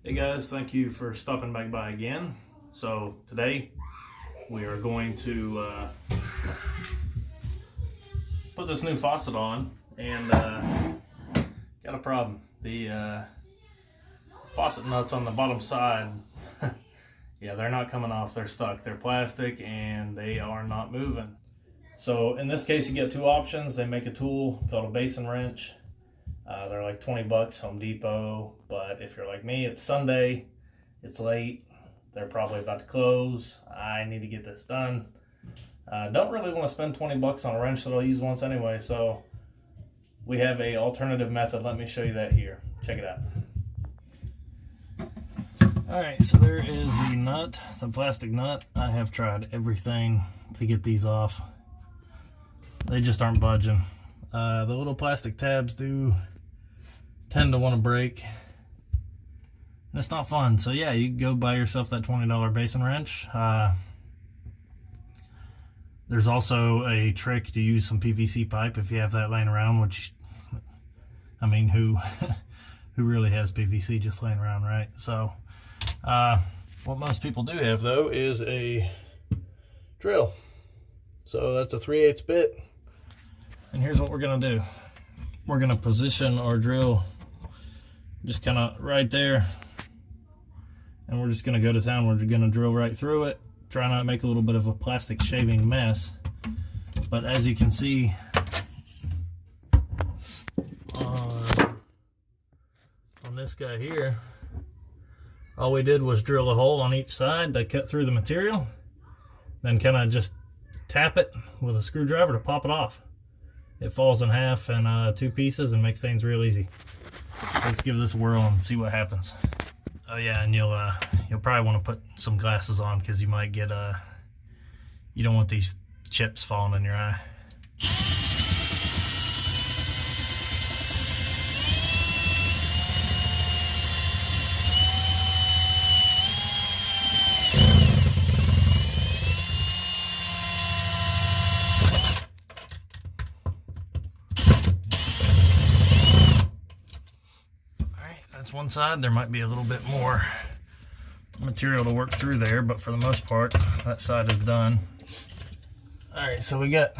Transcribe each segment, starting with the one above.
Hey guys, thank you for stopping back by again. So today we are going to put this new faucet on, and got a problem. The faucet nuts on the bottom side, yeah, they're not coming off. They're stuck. They're plastic and they are not moving. So in this case, you get two options. They make a tool called a basin wrench. They're like 20 bucks, Home Depot. But if you're like me, it's Sunday, it's late, they're probably about to close. I need to get this done. Don't really want to spend 20 bucks on a wrench that I'll use once anyway. So we have a alternative method. Let me show you that here. Check it out. Alright, so there is the nut, the plastic nut. I have tried everything to get these off. They just aren't budging. The little plastic tabs do tend to want to break, and it's not fun. So yeah, you can go buy yourself that $20 basin wrench. There's also a trick to use some PVC pipe if you have that laying around, which, I mean, who really has PVC just laying around, right? So what most people do have though is a drill. So that's a 3/8 bit. And here's what we're gonna do. We're gonna position our drill just kind of right there, and we're just gonna go to town. We're just gonna drill right through it, try not to make a little bit of a plastic shaving mess. But as you can see on this guy here, all we did was drill a hole on each side to cut through the material, then kind of just tap it with a screwdriver to pop it off. It falls in half and two pieces and makes things real easy. Let's give this a whirl and see what happens. Oh yeah, and you'll probably want to put some glasses on because you might get you don't want these chips falling in your eye. That's one side. There might be a little bit more material to work through there, but for the most part, that side is done. All right, so we got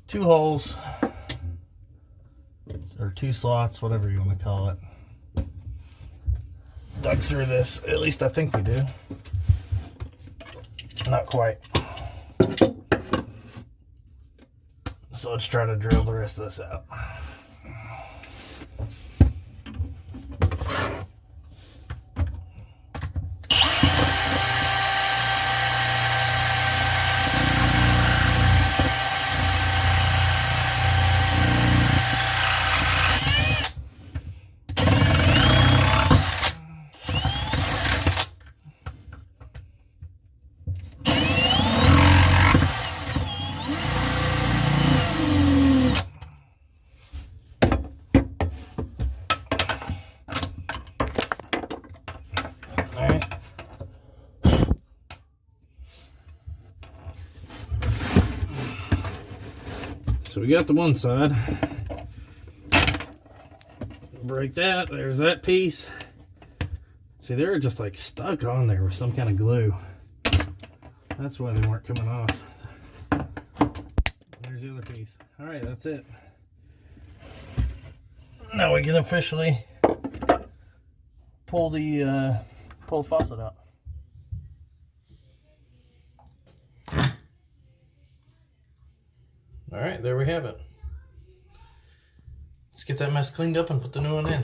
two holes, or two slots, whatever you want to call it, dug through this. At least I think we do. Not quite. So let's try to drill the rest of this out. So we got the one side. Break that. There's that piece. See, they're just like stuck on there with some kind of glue. That's why they weren't coming off. There's the other piece. All right, that's it. Now we can officially pull the faucet out. All right, there we have it. Let's get that mess cleaned up and put the new one in.